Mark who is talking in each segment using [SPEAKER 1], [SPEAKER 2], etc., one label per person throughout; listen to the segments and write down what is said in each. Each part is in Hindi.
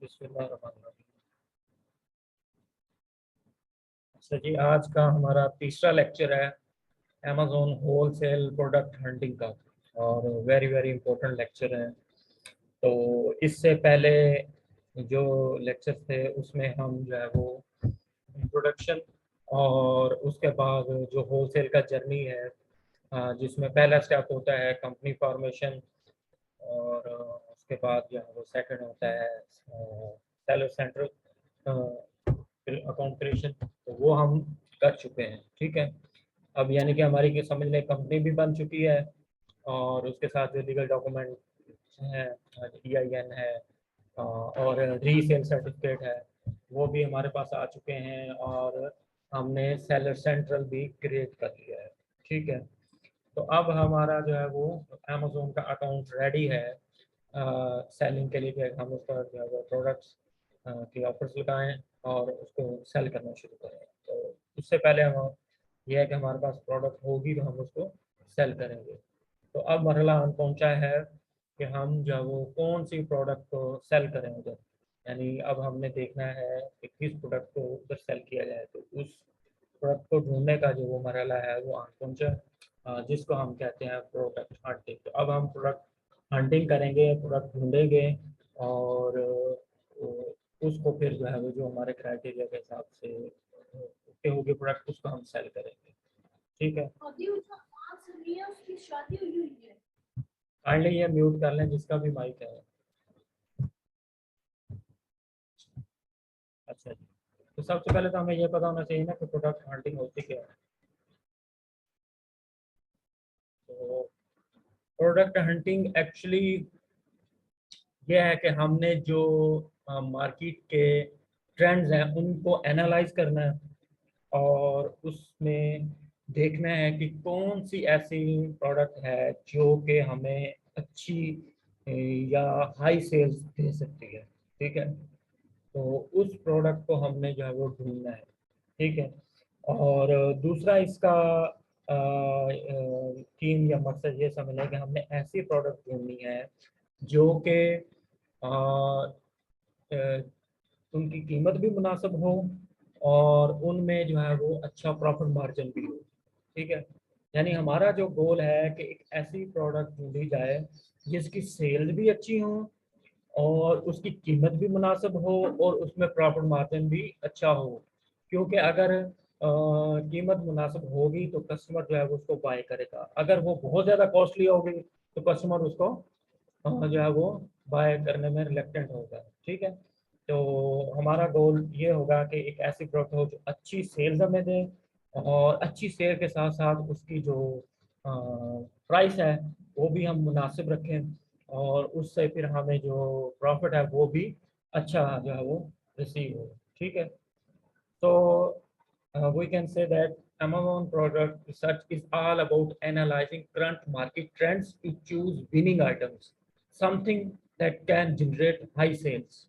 [SPEAKER 1] बिस्मिल्लाहिर्रहमानिर्रहीम। अच्छा जी, आज का हमारा तीसरा लेक्चर है अमेज़ॉन होलसेल प्रोडक्ट हंटिंग का, और वेरी वेरी इंपॉर्टेंट लेक्चर है। तो इससे पहले जो लेक्चर थे उसमें हम जो है वो इंट्रोडक्शन और उसके बाद जो होलसेल का जर्नी है, जिसमें पहला स्टेप होता है कंपनी फॉर्मेशन, और उसके बाद जो है वो सेकंड होता है सेलर सेंट्रल अकाउंट क्रिएशन। तो वो हम कर चुके हैं, ठीक है। अब यानी कि हमारी की समझ लें कंपनी भी बन चुकी है, और उसके साथ जो लीगल डॉक्यूमेंट हैं, EIN है और रीसेल सर्टिफिकेट है, वो भी हमारे पास आ चुके हैं, और हमने सेलर सेंट्रल भी क्रिएट कर लिया है, ठीक है। तो अब हमारा जो है वो अमेज़ोन का अकाउंट रेडी है सेलिंग के लिए, कि हम उस पर जो है वो प्रोडक्ट्स की ऑफर्स लगाएं और उसको सेल करना शुरू करें। तो उससे पहले हम यह है कि हमारे पास प्रोडक्ट होगी तो हम उसको सेल करेंगे। तो अब मरहला हम पहुंचा है कि हम जो है वो कौन सी प्रोडक्ट को सेल करें उधर। यानी अब हमने देखना है कि किस प्रोडक्ट को उधर सेल किया जाए। तो उस प्रोडक्ट को ढूंढने का जो वो मरहला है वो आन पहुंचा, जिसको हम कहते हैं प्रोडक्ट हंटिंग। तो अब हम प्रोडक्ट हंटिंग करेंगे, प्रोडक्ट ढूंढेंगे, और उसको फिर जो है वो जो हमारे क्राइटेरिया के हिसाब से ओके होगी प्रोडक्ट, उसको हम सेल करेंगे, ठीक है। काइंडली ये म्यूट कर लें जिसका भी माइक है। अच्छा जी, तो सबसे पहले तो हमें ये पता होना चाहिए ना कि प्रोडक्ट हंटिंग होती क्या है। तो प्रोडक्ट हंटिंग एक्चुअली ये है कि हमने जो मार्केट के ट्रेंड्स हैं उनको एनालाइज करना है, और उसमें देखना है कि कौन सी ऐसी प्रोडक्ट है जो कि हमें अच्छी या हाई सेल्स दे सकती है, ठीक है। तो उस प्रोडक्ट को हमने जो है वो ढूंढना है, ठीक है। और दूसरा इसका थीम या मकसद ये समझना है कि हमने ऐसी प्रोडक्ट ढूंढनी है जो कि उनकी कीमत भी मुनासिब हो, और उनमें जो है वो अच्छा प्रॉफिट मार्जिन भी हो, ठीक है। यानी हमारा जो गोल है कि एक ऐसी प्रोडक्ट ढूंढी जाए जिसकी सेल्स भी अच्छी हो, और उसकी कीमत भी मुनासिब हो, और उसमें प्रॉफिट मार्जिन भी अच्छा हो। क्योंकि अगर कीमत मुनासिब होगी तो कस्टमर जो है वो उसको बाय करेगा। अगर वो बहुत ज़्यादा कॉस्टली होगी तो कस्टमर उसको जो है वो बाय करने में रिलेक्टेंट होगा, ठीक है। तो हमारा गोल ये होगा कि एक ऐसी प्रोडक्ट हो जो अच्छी सेल्स हमें दे, और अच्छी सेल के साथ साथ उसकी जो प्राइस है वो भी हम मुनासिब रखें, और उससे फिर हमें जो प्रॉफिट है वो भी अच्छा जो है वो रिसीव हो, ठीक है। तो we can say that Amazon product research is all about analyzing current market trends to choose winning items, something that can generate high sales.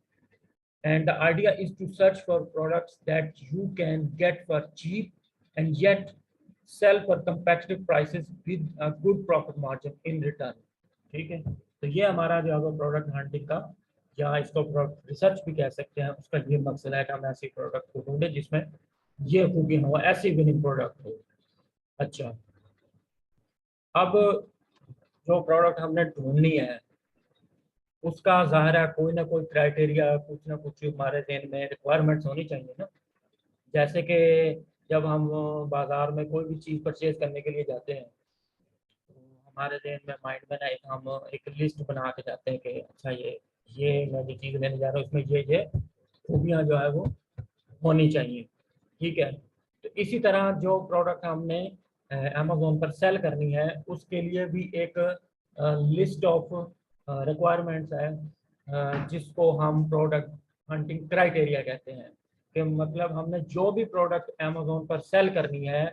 [SPEAKER 1] And the idea is to search for products that you can get for cheap and yet sell for competitive prices with a good profit margin in return, ठीक है। तो ये हमारा जो है प्रोडक्ट हंटिंग का, या इसको प्रोडक्ट रिसर्च भी कह सकते हैं, उसका ये मकसद है कि हम ऐसी प्रोडक्ट को ढूंढे जिसमें ये खूबी हो, ऐसी विनिंग प्रोडक्ट हो। अच्छा, अब जो प्रोडक्ट हमने ढूंढनी है उसका ज़ाहिर है कोई ना कोई क्राइटेरिया, कुछ ना कुछ हमारे जहन में रिक्वायरमेंट्स होनी चाहिए ना। जैसे कि जब हम बाजार में कोई भी चीज़ परचेज करने के लिए जाते हैं, तो हमारे जहन में माइंड में ना हम एक लिस्ट बना के जाते हैं कि अच्छा ये मैं जो चीज़ लेने जा रहा हूँ उसमें ये खूबियाँ जो है वो होनी चाहिए, ठीक है। तो इसी तरह जो प्रोडक्ट हमने अमेज़ोन पर सेल करनी है उसके लिए भी एक लिस्ट ऑफ रिक्वायरमेंट्स है, जिसको हम प्रोडक्ट हंटिंग क्राइटेरिया कहते हैं। कि मतलब हमने जो भी प्रोडक्ट अमेज़ोन पर सेल करनी है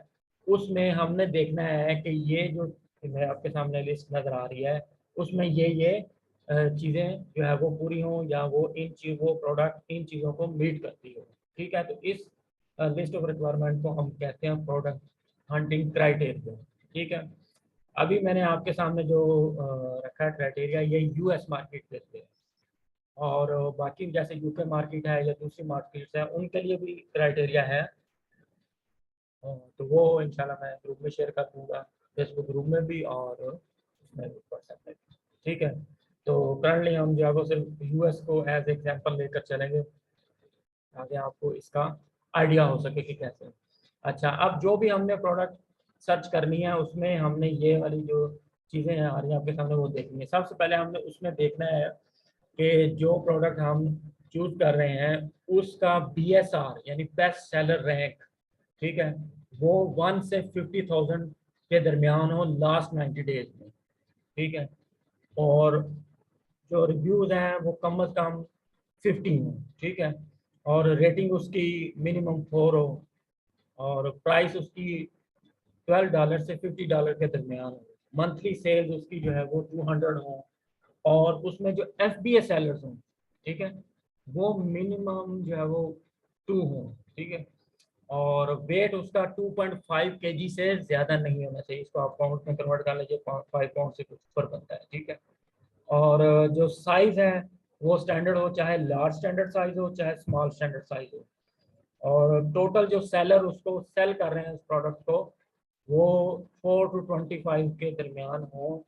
[SPEAKER 1] उसमें हमने देखना है कि ये जो है आपके सामने लिस्ट नज़र आ रही है उसमें ये चीज़ें जो है वो पूरी हों, या वो प्रोडक्ट इन चीज़ों को मीट करती हो, ठीक है। तो इस लिस्ट ऑफ रिक्वायरमेंट को हम कहते हैं प्रोडक्ट हंटिंग क्राइटेरिया, ठीक है। अभी मैंने आपके सामने जो रखा है क्राइटेरिया, ये US मार्केट के लिए है, और बाकी जैसे यूके मार्केट है या दूसरी मार्केट्स है उनके लिए भी क्राइटेरिया है। तो वो इंशाल्लाह मैं ग्रुप में शेयर कर दूंगा, फेसबुक ग्रुप में भी और उसमें भी व्हाट्सएप में भी। ठीक है, तो करंटली हम जो है वो सिर्फ यूएस को एज एग्जांपल लेकर चलेंगे ताकि आपको इसका आइडिया हो सके कि कैसे। अच्छा, अब जो भी हमने प्रोडक्ट सर्च करनी है उसमें हमने ये वाली जो चीज़ें हैं आ रही हैं आपके सामने वो देखनी है। सबसे पहले हमने उसमें देखना है कि जो प्रोडक्ट हम चूज कर रहे हैं उसका BSR यानी बेस्ट सेलर रैंक, ठीक है, वो 1 से 50,000 के दरमियान हो लास्ट 90 डेज में। ठीक है, और जो रिव्यूज हैं वो कम से कम 15 हो। ठीक है, और रेटिंग उसकी मिनिमम 4 हो, और प्राइस उसकी $12 से $50 के दरमियान हो, मंथली सेल्स उसकी जो है वो 200 हो, और उसमें जो FBA सेलर्स हों, ठीक है, वो मिनिमम जो है वो 2 हो। ठीक है, और वेट उसका 2.5 kg से ज़्यादा नहीं होना चाहिए। इसको आप पाउंड में कन्वर्ट कर लीजिए, 5 पाउंड से कुछ ऊपर बनता है। ठीक है, और जो साइज़ है वो स्टैंडर्ड हो, चाहे लार्ज स्टैंडर्ड साइज हो चाहे स्मॉल स्टैंडर्ड साइज हो, और टोटल जो सेलर उसको सेल कर रहे हैं उस प्रोडक्ट को वो 4 to 25 के दरमियान हो।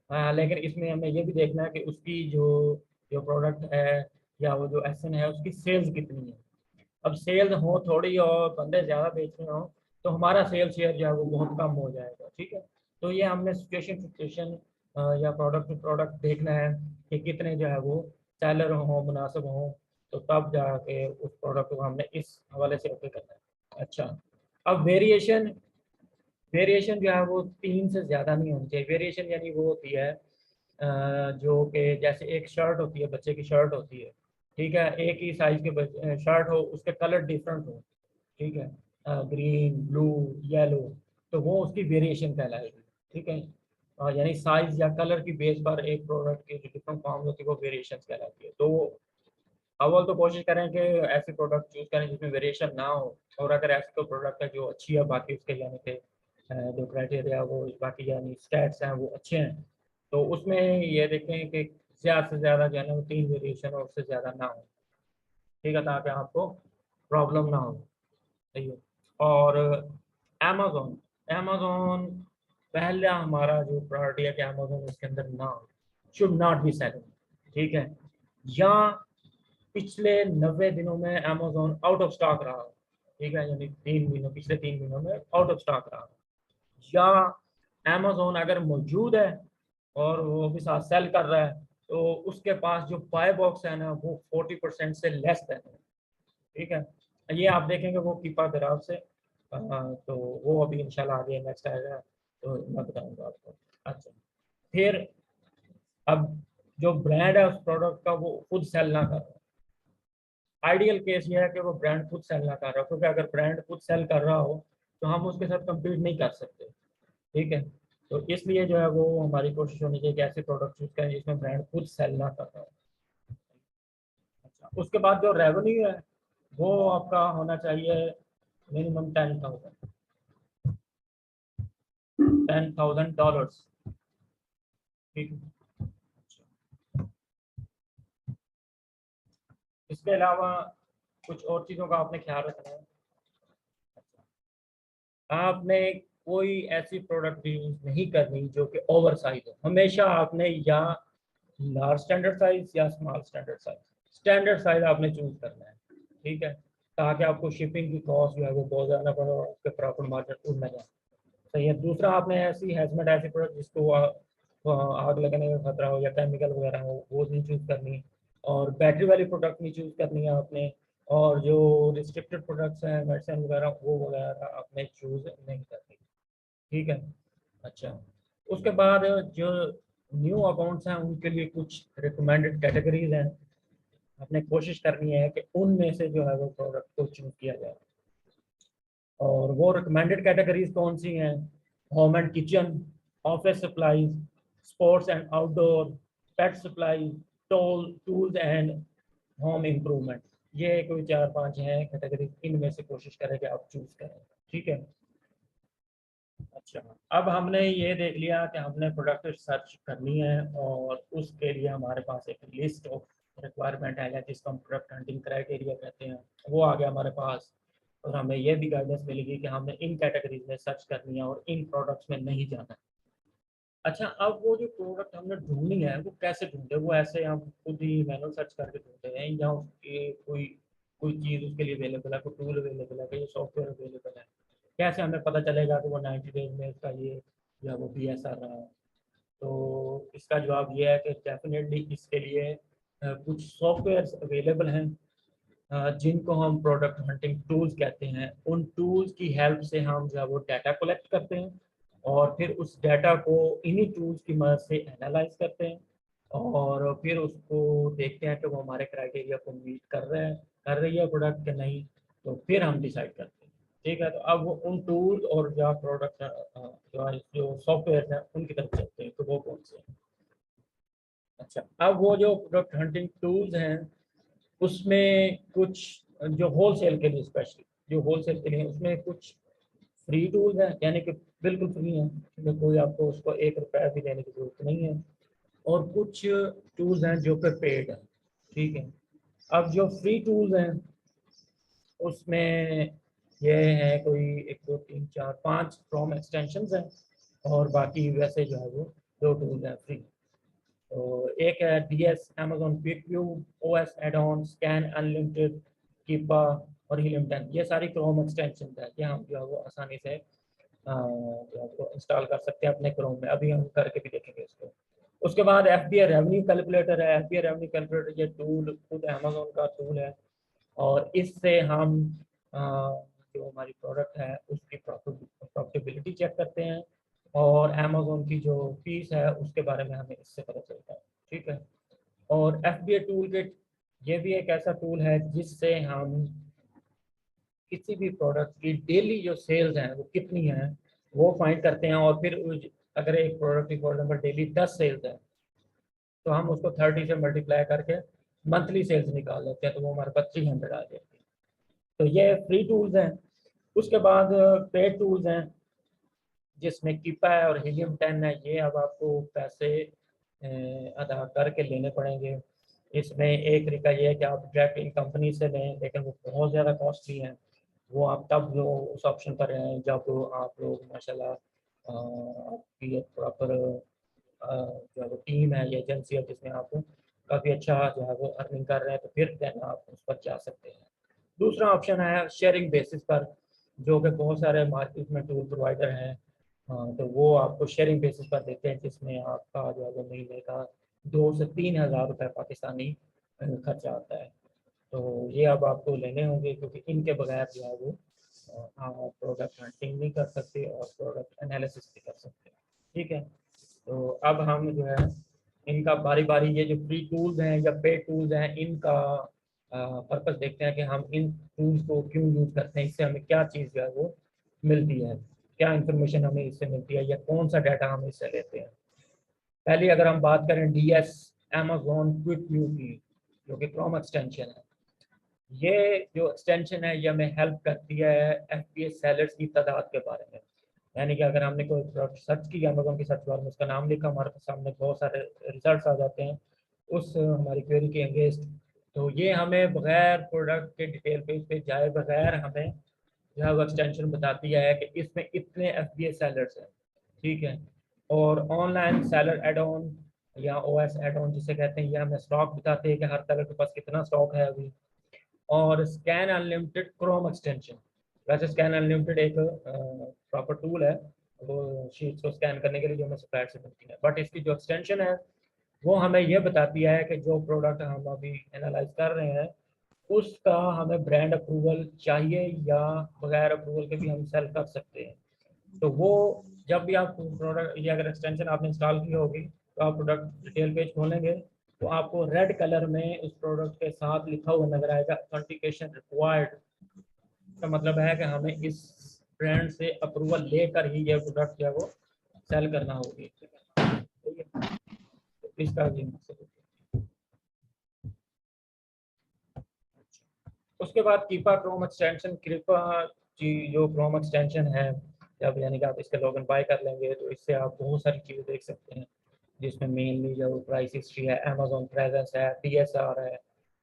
[SPEAKER 1] लेकिन इसमें हमें ये भी देखना है कि उसकी जो जो प्रोडक्ट है या वो जो एसन है उसकी सेल्स कितनी है। अब सेल्स हो थोड़ी और बंदे ज़्यादा बेच रहे हो तो हमारा सेल शेयर जो है वो बहुत कम हो जाएगा। ठीक है, तो ये हमने सिचुएशन सिचुएशन या प्रोडक्ट टू प्रोडक्ट देखना है कि कितने जो है वो सेलर हो, मुनासिब हो, तो तब जाके उस प्रोडक्ट को हमने इस हवाले से ओके करना है। अच्छा, अब वेरिएशन वेरिएशन जो है वो 3 से ज़्यादा नहीं होनी चाहिए। वेरिएशन यानी वो होती है जो कि जैसे एक शर्ट होती है, बच्चे की शर्ट होती है, ठीक है, एक ही साइज के शर्ट हो, उसके कलर डिफरेंट हो, ठीक है, ग्रीन, ब्लू, येलो, तो वो उसकी वेरिएशन कहलाएगी। ठीक है, यानी साइज या कलर की बेस पर एक प्रोडक्ट की जो डिफरेंट फॉर्म होती है वो वेरिएशन कहलाती है। तो अव्वल तो कोशिश करें कि ऐसे प्रोडक्ट चूज करें जिसमें वेरिएशन ना हो, और अगर ऐसी कोई प्रोडक्ट है जो अच्छी है, बाकी उसके यानी कि जो क्राइटेरिया वो बाकी यानी स्टैट्स हैं वो अच्छे हैं, तो उसमें ये देखें कि ज़्यादा से ज़्यादा जो है ना वो 3 वेरिएशन और उससे ज़्यादा ना हो। ठीक है, ताकि आपको प्रॉब्लम ना हो। सही है, और अमेज़न अमेज़न पहला हमारा जो प्रायोरिटी है कि अमेज़न इसके अंदर ना हो, शुड नॉट बी सेलिंग। ठीक है, या पिछले 90 दिनों में अमेज़न आउट ऑफ स्टॉक रहा हो, ठीक है, यानी 3 महीनों, पिछले 3 महीनों में आउट ऑफ स्टॉक रहा हो, या अमेज़न अगर मौजूद है और वो भी साथ सेल कर रहा है तो उसके पास जो बाय बॉक्स है ना वो 40% से लेस है। ठीक है, ये आप देखेंगे वो कीपा ग्राफ से, तो वो अभी इंशाल्लाह आगे नेक्स्ट आएगा तो मैं बताऊंगा आपको। अच्छा, फिर अब जो ब्रांड है उस प्रोडक्ट का वो खुद सेल ना कर रहा, आइडियल केस ये है कि वो ब्रांड खुद सेल ना कर रहा हो, क्योंकि अगर ब्रांड खुद सेल कर रहा हो तो हम उसके साथ कम्पीट नहीं कर सकते। ठीक है, तो इसलिए जो है वो हमारी कोशिश होनी चाहिए कि ऐसे प्रोडक्ट यूज करें जिसमें ब्रांड खुद सेल ना कर रहा हो। अच्छा, उसके बाद जो रेवेन्यू है वो आपका होना चाहिए मिनिमम $10,000। ठीक है, इसके अलावा कुछ और चीज़ों का आपने ख्याल रखना है। आपने कोई ऐसी प्रोडक्ट यूज नहीं करनी जो कि ओवर साइज हो। हमेशा आपने या लार्ज स्टैंडर्ड साइज या small standard size, standard size आपने चूज करना है। ठीक है, ताकि आपको शिपिंग की कॉस्ट जो है वो बहुत ज़्यादा पड़े और उसके प्रॉफिट मार्जिन उड़ ना जाए। सही है, दूसरा आपने ऐसी हैजमेट ऐसी प्रोडक्ट जिसको आग लगने का खतरा हो या केमिकल वगैरह हो वो नहीं चूज करनी, और बैटरी वाली प्रोडक्ट नहीं चूज करनी है आपने, और जो रिस्ट्रिक्टेड प्रोडक्ट्स हैं मेडिसिन वगैरह वो वगैरह आपने चूज नहीं करनी। ठीक है, अच्छा, उसके बाद जो न्यू अकाउंट्स हैं उनके लिए कुछ रिकमेंडेड कैटेगरीज हैं, आपने कोशिश करनी है कि उनमें से जो है वो प्रोडक्ट को चूज किया जाए। और वो रिकमेंडेड कैटेगरीज कौन सी हैं? Home and kitchen, office supplies, sports and outdoor, pet supplies, tools and home improvement. ये कोई 4-5 हैं कैटेगरी, इनमें से कोशिश करें कि आप चूज करें। ठीक है, अच्छा, अब हमने ये देख लिया कि हमने प्रोडक्ट सर्च करनी है और उसके लिए हमारे पास एक लिस्ट ऑफ रिक्वायरमेंट है या जिसको हम प्रोडक्ट हंटिंग क्राइटेरिया कहते हैं वो आ गया हमारे पास, और हमें ये भी गाइडेंस मिलेगी कि हमने इन कैटेगरीज में सर्च करनी है और इन प्रोडक्ट्स में नहीं जाना है। अच्छा, अब वो जो प्रोडक्ट हमने ढूंढनी है वो कैसे ढूंढे? वो ऐसे हम खुद ही मैनुअल सर्च करके ढूंढते हैं या उसके कोई कोई चीज़ उसके लिए अवेलेबल है, कोई टूल अवेलेबल है, कोई सॉफ्टवेयर अवेलेबल है? कैसे हमें पता चलेगा कि वो 90 डेज में इसका ये या वो BSR रहा है? तो इसका जवाब ये है कि डेफिनेटली इसके लिए कुछ सॉफ्टवेयर अवेलेबल हैं जिनको हम प्रोडक्ट हंटिंग टूल्स कहते हैं। उन टूल्स की हेल्प से हम जो है वो डाटा कलेक्ट करते हैं और फिर उस डाटा को इन्हीं टूल्स की मदद से एनालाइज करते हैं और फिर उसको देखते हैं कि वो हमारे क्राइटेरिया को मीट कर रही है प्रोडक्ट के नहीं, तो फिर हम डिसाइड करते हैं। ठीक है, तो अब वो उन टूल और जो प्रोडक्ट जो सॉफ्टवेयर हैं उनकी तरफ चलते हैं, तो वो कौन से हैं? अच्छा, अब वो जो प्रोडक्ट हंटिंग टूल्स हैं उसमें कुछ जो होलसेल के लिए, स्पेशली जो होलसेल के लिए उसमें कुछ फ्री टूल्स हैं, यानी कि बिल्कुल फ्री हैं, उसमें कोई आपको उसको 1 रुपया भी देने की जरूरत नहीं है, और कुछ टूल्स हैं जो कि पेड हैं। ठीक है, अब जो फ्री टूल्स हैं उसमें ये है कोई 1 2 3 4 5 क्रोम एक्सटेंशंस हैं और बाकी वैसे जो है वो 2 टूल्स हैं फ्री। तो एक है DS Amazon quick view, OS add on, scan unlimited, Keepa और हीलियम 10। ये सारी क्रोम एक्सटेंशन है, ये हम जो है वो आसानी से जो है वो इंस्टॉल कर सकते हैं अपने क्रोम में। अभी हम करके भी देखेंगे इसको। उसके बाद FBA रेवेन्यू कैलकुलेटर है। FBA रेवेन्यू कैलकुलेटर ये टूल खुद अमेजोन का टूल है और इससे हम जो हमारी प्रोडक्ट है उसकी प्रॉफिटेबिलिटी चेक करते हैं और अमेजोन की जो फीस है उसके बारे में हमें इससे पता चलता है। ठीक है, और FBA टूल किट ये भी एक ऐसा टूल है जिससे हम किसी भी प्रोडक्ट की डेली जो सेल्स हैं वो कितनी है वो फाइंड करते हैं और फिर अगर एक प्रोडक्ट की फॉर एग्जाम्पल डेली 10 सेल्स है तो हम उसको 30 से मल्टीप्लाई करके मंथली सेल्स निकाल लेते हैं, तो वो हमारे पास 300 आ जाती है। तो ये फ्री टूल्स हैं। उसके बाद पेड टूल्स हैं जिसमें कीपा है और हीलियम 10 है। ये अब आपको पैसे अदा करके लेने पड़ेंगे। इसमें एक तरीका ये है कि आप डायरेक्ट इन कंपनी से लें, लेकिन वो बहुत ज़्यादा कॉस्टली हैं। वो आप तब लो उस ऑप्शन पर हैं जब आप लोग माशाल्लाह आपकी एक प्रॉपर जो है वो टीम है या एजेंसी है जिसमें आप काफ़ी अच्छा जो है वो अर्निंग कर रहे हैं, तो फिर देन आप उस पर जा सकते हैं। दूसरा ऑप्शन है शेयरिंग बेसिस पर, जो कि बहुत सारे मार्केट में टूल प्रोवाइडर हैं। तो वो आपको शेयरिंग बेसिस पर देते हैं जिसमें आपका जो है वो महीने का 2 से 3 हज़ार रुपये पाकिस्तानी खर्चा आता है। तो ये अब आपको लेने होंगे क्योंकि इनके बगैर जो है वो आप प्रोडक्ट हंटिंग नहीं कर सकते और प्रोडक्ट एनालिसिस भी कर सकते। ठीक है, तो अब हम जो है इनका बारी बारी ये जो फ्री टूल्स हैं या पेड टूल्स हैं इनका पर्पस देखते हैं कि हम इन टूल्स को क्यों यूज़ करते हैं, इससे हमें क्या चीज़ जो है वो मिलती है, क्या इंफॉर्मेशन हमें इससे मिलती है या कौन सा डाटा हम इससे लेते हैं। पहले अगर हम बात करें DS Amazon क्विक व्यू की, जो कि क्रोम एक्सटेंशन है, ये जो एक्सटेंशन है ये हमें हेल्प करती है FBA सेलर्स की तादाद के बारे में। यानी कि अगर हमने कोई प्रोडक्ट सर्च किया अमेजोन की सर्च बार में, उसका नाम लिखा, हमारे सामने बहुत सारे रिजल्ट्स आ जाते हैं उस हमारी क्वेरी के अगेंस्ट। तो ये हमें बगैर प्रोडक्ट के डिटेल पेज पे जाए बगैर हमें जो है वो एक्सटेंशन बताती है कि इसमें इतने FBA सेलर्स हैं। ठीक है, और ऑनलाइन सेलर एड ऑन या OS एड ऑन जिसे कहते हैं, ये हमें स्टॉक बताते हैं कि हर सेलर के पास कितना स्टॉक है अभी। और स्कैन अनलिमिटेड क्रोम एक्सटेंशन, वैसे स्कैन अनलिमिटेड एक प्रॉपर टूल है वो शीट्स को स्कैन करने के लिए जो हमें सप्लायर से मिलती है, बट इसकी जो एक्सटेंशन है वो हमें यह बताती है कि जो प्रोडक्ट हम अभी एनालाइज कर रहे हैं उसका हमें ब्रांड अप्रूवल चाहिए या बगैर अप्रूवल के भी हम सेल कर सकते हैं। तो वो जब भी आप प्रोडक्ट ये अगर एक्सटेंशन आपने इंस्टॉल की होगी तो आप प्रोडक्ट डिटेल पेज खोलेंगे तो आपको रेड कलर में उस प्रोडक्ट के साथ लिखा हुआ नजर आएगा ऑथेंटिकेशन रिक्वायर्ड। का मतलब है कि हमें इस ब्रांड से अप्रूवल लेकर ही ये प्रोडक्ट जो है वो सेल करना होगी। ठीक है, तो इसका भी मकसद है। उसके बाद कीपा क्रोम एक्सटेंशन, कृपा जी जो क्रोम एक्सटेंशन है, जब यानी कि आप इसके लॉगिन बाय कर लेंगे तो इससे आप बहुत सारी चीज़ें देख सकते हैं। जिसमें मेनली जो प्राइस हिस्ट्री है, अमेजोन प्रेजेंस है, DSR है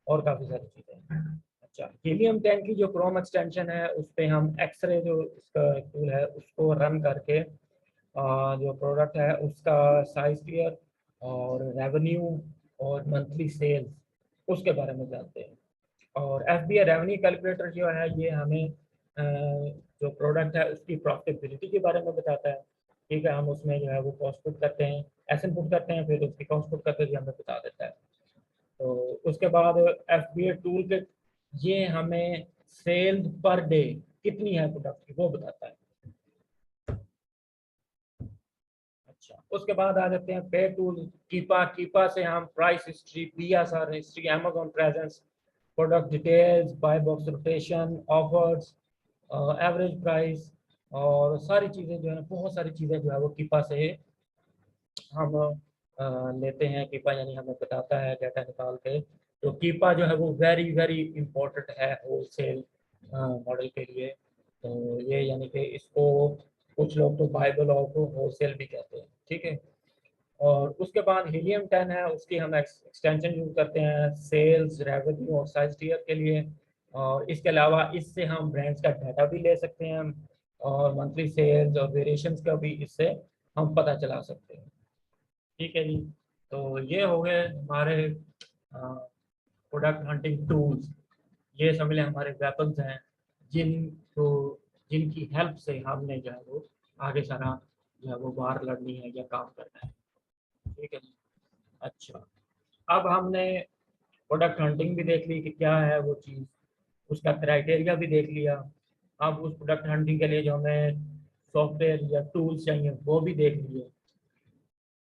[SPEAKER 1] और काफ़ी सारी चीज़ें हैं। अच्छा, हीलियम 10 की जो क्रोम एक्सटेंशन है उस पर हम एक्सरे जो इसका टूल है उसको रन करके जो प्रोडक्ट है उसका साइज क्लियर और रेवेन्यू और मंथली सेल्स उसके बारे में जानते हैं। और FBA रेवेन्यू कैलकुलेटर जो है ये हमें जो प्रोडक्ट है उसकी प्रॉफिटेबिलिटी के बारे में बताता है। ठीक है, हम उसमें जो है वो कॉस्ट पुट करते हैं, एसएन पुट करते हैं, फिर उसकी कॉस्ट पुट करके हमें बता देता है। तो उसके बाद FBA टूल किट ये हमें सेल्स पर डे कितनी है प्रोडक्ट की वो बताता है। अच्छा, उसके बाद आ जाते हैं पे टूल कीपा। कीपा से हम price history, PSR history, Amazon presence, product details, buy box rotation, offers, average price और सारी चीज़ें जो है, बहुत सारी चीज़ें जो है वो कीपा से हम लेते हैं। कीपा यानी हमें बताता है डाटा निकाल के। तो कीपा जो है वो वेरी वेरी इंपॉर्टेंट है होलसेल मॉडल के लिए। तो ये यानी कि इसको कुछ लोग तो बाइबल ऑफ होलसेल भी कहते हैं। ठीक है, और उसके बाद हीलियम 10 है, उसकी हम एक्सटेंशन यूज करते हैं सेल्स, रेवेन्यू और साइज टीयर के लिए। और इसके अलावा इससे हम ब्रांड्स का डाटा भी ले सकते हैं और मंथली सेल्स और वेरिएशंस का भी इससे हम पता चला सकते हैं। ठीक है जी, तो ये हो गए हमारे प्रोडक्ट हंटिंग टूल्स। ये समझ लें हमारे वेपन्स हैं जिनको जिनकी हेल्प से हमने जो है वो आगे सारा जो है वो बाहर लड़नी है या काम करना है। ठीक है जी। अच्छा, अब हमने प्रोडक्ट हंटिंग भी देख ली कि क्या है वो चीज़, उसका क्राइटेरिया भी देख लिया। अब उस प्रोडक्ट हंटिंग के लिए जो हमें सॉफ्टवेयर या टूल्स चाहिए वो भी देख लिए।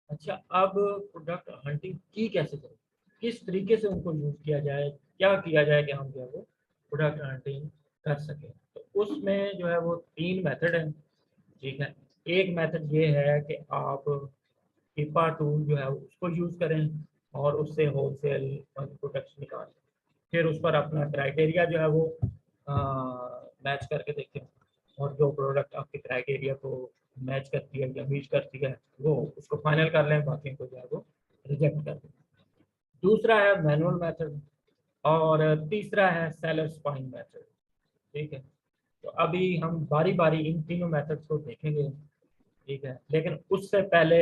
[SPEAKER 1] अच्छा, अब प्रोडक्ट हंटिंग की कैसे करें, किस तरीके से उनको यूज़ किया जाए, क्या किया जाए कि हम जो है वो प्रोडक्ट हंटिंग कर सकें। तो उसमें जो है वो 3 मेथड है। ठीक है, एक मेथड ये है कि आप कीपा टूल जो है उसको यूज़ करें और उससे होलसेल प्रोडक्ट्स निकालें। फिर उस पर अपना क्राइटेरिया जो है वो मैच करके देखें और जो प्रोडक्ट आपके क्राइटेरिया को मैच करती है या मीट करती है वो उसको फाइनल कर लें, बाकी को जो है वो रिजेक्ट कर दें। दूसरा है मैनुअल मेथड और तीसरा है सेलर स्पाइंग मेथड। ठीक है, तो अभी हम बारी बारी इन तीनों मेथड्स को देखेंगे। ठीक है, लेकिन उससे पहले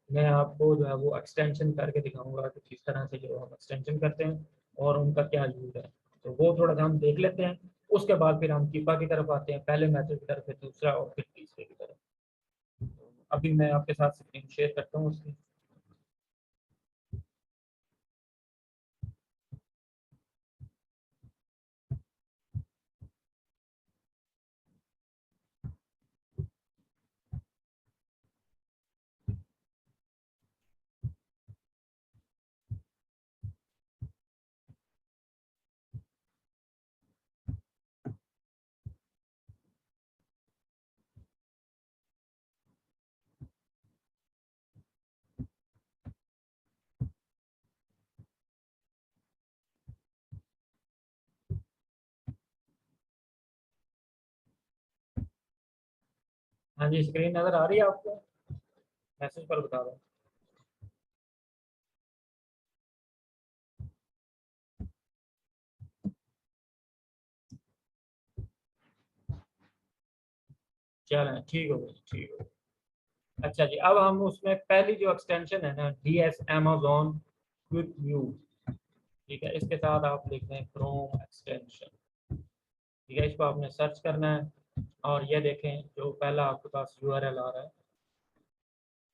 [SPEAKER 1] मैं आपको जो है वो एक्सटेंशन करके दिखाऊंगा कि किस तरह से जो हम एक्सटेंशन करते हैं और उनका क्या यूज है। तो वो थोड़ा सा हम देख लेते हैं, उसके बाद फिर हम कीपा की तरफ आते हैं, पहले मेथड की तरफ, फिर दूसरा और फिर तीसरे की तरफ। तो अभी मैं आपके साथ स्क्रीन शेयर करता हूँ उसकी। हाँ जी, स्क्रीन नज़र आ रही है आपको? मैसेज पर बता दो। चलें, ठीक हो गई, ठीक हो गई। अच्छा जी, अब हम उसमें पहली जो एक्सटेंशन है ना, DS Amazon क्विक व्यू। ठीक है, इसके साथ आप लिखते हैं क्रोम एक्सटेंशन। ठीक है, इसको आपने सर्च करना है और ये देखें जो पहला आपके पास URL आ रहा है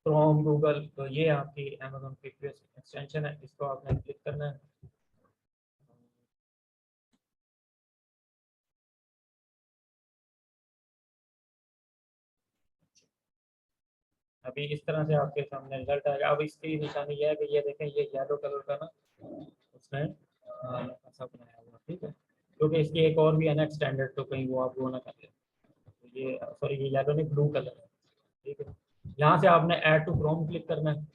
[SPEAKER 1] क्रोम गूगल, तो ये आपकी Amazon क्विक एक्सटेंशन है, इसको आपने क्लिक करना है। अभी इस तरह से आपके सामने रिजल्ट आएगा। अब इसकी निशानी यह है कि ये देखें, ये येलो कलर का ना उसमें ऐसा बनाया हुआ। ठीक है, क्योंकि इसकी एक और भी है ना स्टैंडर्ड, तो कहीं वो आप वो ना कर ले। तो ये सॉरी, ये येलो नहीं, ब्लू कलर है। ठीक है, यहाँ से आपने ऐड टू क्रोम क्लिक करना है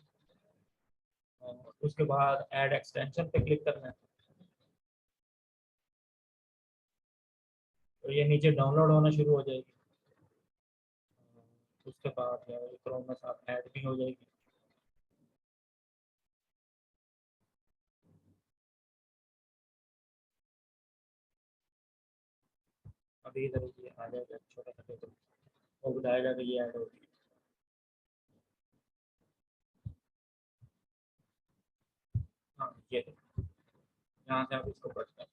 [SPEAKER 1] और उसके बाद ऐड एक्सटेंशन पे क्लिक करना है। तो ये नीचे डाउनलोड होना शुरू हो जाएगी। उसके बाद क्रोम में साथ ऐड भी हो जाएगी। अभी इधर ये आ जाएगा छोटा सा टेबल, वो बताएगा कि ये ऐड होगी। हाँ ये देखो, यहाँ से आप इसको पढ़ते हैं।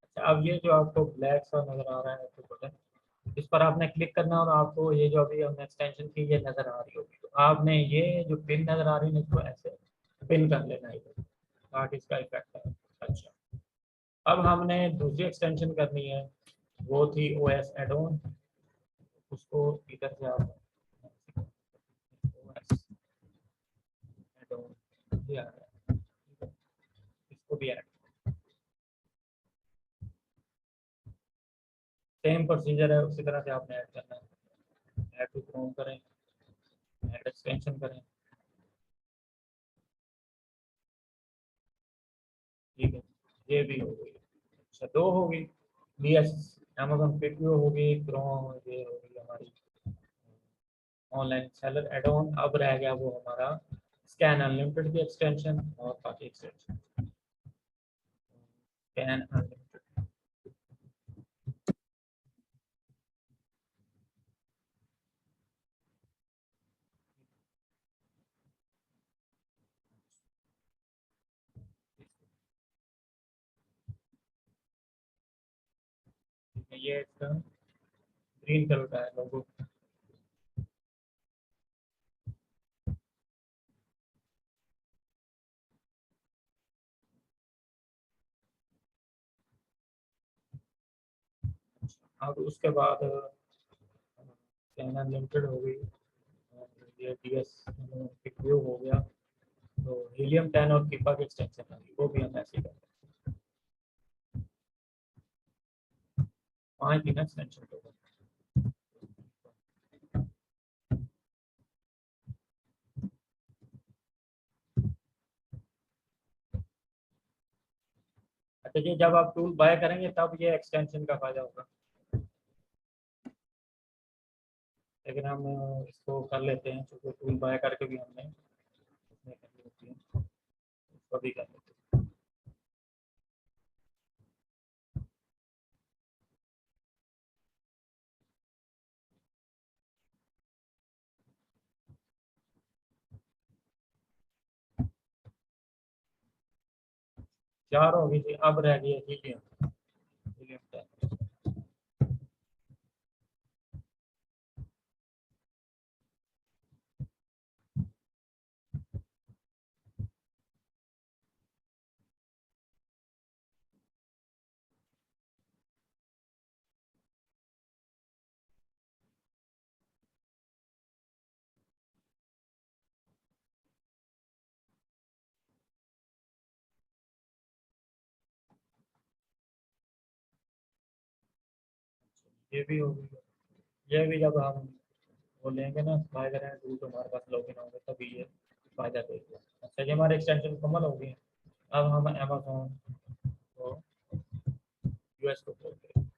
[SPEAKER 1] अच्छा, अब ये जो आपको ब्लैक सा नज़र आ रहा है तो बटन, इस पर आपने क्लिक करना और आपको ये जो अभी हमने एक्सटेंशन की ये नज़र आ रही होगी, तो आपने ये जो पिन नज़र आ रही है इसको ऐसे पिन कर लेना है इधर, ताकि इसका इफेक्ट है। अच्छा, अब हमने दूसरी एक्सटेंशन करनी है, वो थी ओ एस एड ऑन। उसको इधर से आप OS add on, ये आ रहा है, ठीक है? इसको भी ऐड, सेम प्रोसीजर है, उसी तरह से आपने ऐड करना है। ऐड टू क्रोम करें, ऐड एक्सटेंशन करें, ठीक है? ये भी हो गई। अच्छा, दो हो गई। बी एस अमेजोन प्रीव्यू हो गई, क्रोम ये हो गई हमारी ऑनलाइन सेलर एड ऑन। अब रह गया वो हमारा स्कैन अनलिमिटेड की एक्सटेंशन और बाकी एक्सटेंशन। स्कैन अनलिमिटेड, ये इसका ग्रीन कलर का है लोगो। अब उसके बाद स्कैन अनलिमिटेड हो गई, और ये डी एस प्रीव्यू हो गया। तो हीलियम 10 और कीपा की एक्सटेंशन है, वो भी हम ऐसे ही करते हैं। 5 दिन एक्सटेंशन होगा। अच्छा जी, जब आप टूल बाय करेंगे तब ये एक्सटेंशन का फायदा होगा, लेकिन हम इसको कर लेते हैं क्योंकि टूल बाय करके भी हमने इसमें करनी होती है, इसको भी कर लेते हैं। 4 होगी थी, अब रह गई है हीलियम। हीलियम 10। ये भी होगी, ये भी जब हम वो लेंगे ना, बाय करेंगे टूल तो हमारे पास लॉगिन होंगे तभी ये फायदा देगा। अच्छा, ये हमारे एक्सटेंशन मुकम्मल हो गई है। अब हम अमेजोन को यूएस को खोलते हैं।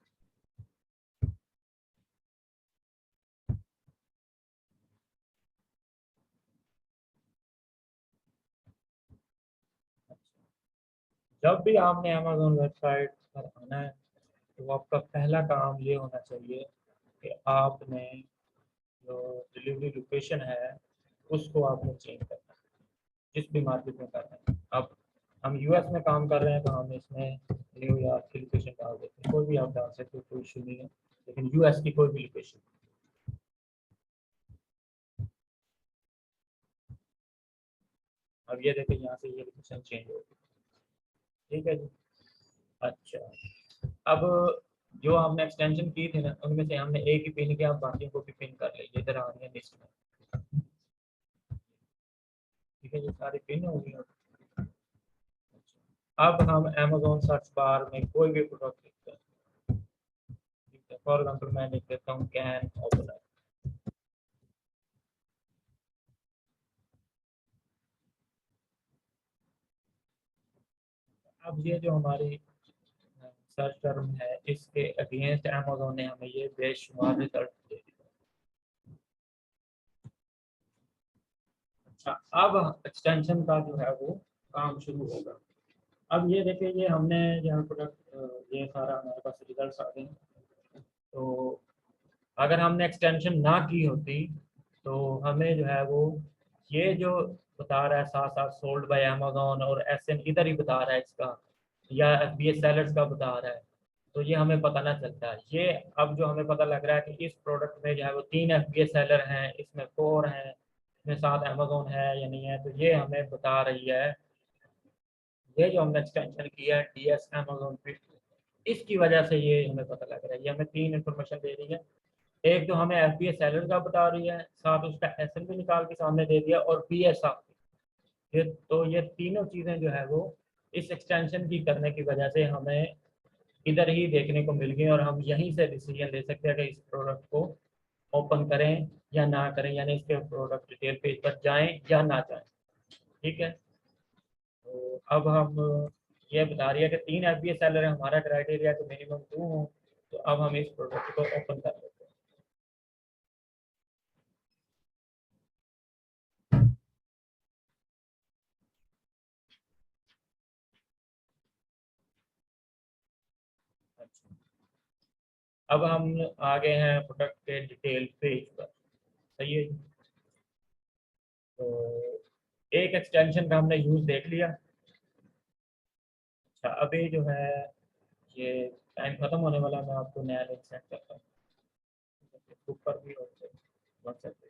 [SPEAKER 1] जब भी आपने अमेजोन वेबसाइट पर आना है तो आपका पहला काम ये होना चाहिए कि आपने जो डिलीवरी लोकेशन है उसको आपने चेंज करना है, जिस भी मार्केट में करना है। अब हम यूएस में काम कर रहे हैं तो हम इसमें न्यूयॉर्क की लोकेशन डाल देते हैं, कोई भी आप डाल सकते हो, कोई इशू नहीं है, लेकिन यूएस की कोई भी लोकेशन। अब ये देखिए यहाँ से ये लोकेशन चेंज हो गई, ठीक है जी। अच्छा, अब जो हमने एक्सटेंशन की थी ना उनमें से हमने एक ही पिन किया, आप बाकी को भी पिन कर लीजिए, इधर आ रही है लिस्ट में, ठीक है, ये सारी पिन हो गई। अब हम अमेजोन सर्च बार में कोई भी प्रोडक्ट लिखते हैं, ठीक है, फॉर एग्जाम्पल मैं लिख देता हूँ कैन ओपनर। अब ये जो हमारी सर्च टर्म है इसके अगेंस्ट अमेजोन ने हमें ये बेशुमार रिजल्ट दे दिया। अच्छा, अब एक्सटेंशन का जो है वो काम शुरू होगा। अब ये देखिए, ये हमने जो प्रोडक्ट, ये सारा हमारे पास रिजल्ट आ गए हैं। तो अगर हमने एक्सटेंशन ना की होती तो हमें जो है वो ये जो बता रहा है साथ साथ सोल्ड बाय अमेजोन और एसएन इधर ही बता रहा है इसका, या एफबीएस सेलर्स का बता रहा है, तो ये हमें पता ना चलता है। ये अब जो हमें पता लग रहा है कि इस प्रोडक्ट में जो है वो 3 एफबीएस सेलर हैं, इसमें 4 हैं, इसमें साथ अमेजोन है या नहीं है, तो ये हमें बता रही है। ये जो हमने एक्सटेंशन किया है डीएस अमेजोन पे, इसकी वजह से ये हमें पता लग रहा है। ये हमें 3 इंफॉर्मेशन दे रही है। एक तो हमें एफबीएस सेलर का बता रही है, साथ उसका एसएन भी निकाल के सामने दे दिया, और पीएसआर। ये तो ये तीनों चीज़ें जो है वो इस एक्सटेंशन की करने की वजह से हमें इधर ही देखने को मिल गई, और हम यहीं से डिसीजन ले सकते हैं कि इस प्रोडक्ट को ओपन करें या ना करें, यानी इसके प्रोडक्ट डिटेल पेज पर जाएं या ना जाएं। ठीक है, तो अब हम ये बता रही है कि 3 एफबीएस सेलर है, हमारा क्राइटेरिया तो मिनिमम 2 हो, तो अब हम इस प्रोडक्ट को ओपन कर लेते हैं। अच्छा, अब हम आ गए हैं प्रोडक्ट के डिटेल पेज पर। सही है जी। तो एक एक्सटेंशन का हमने यूज़ देख लिया। अच्छा, अभी जो है ये टाइम खत्म होने वाला है, मैं आपको नया लिंक सेंड करता हूँ फेसबुक पर भी और व्हाट्सएप पे।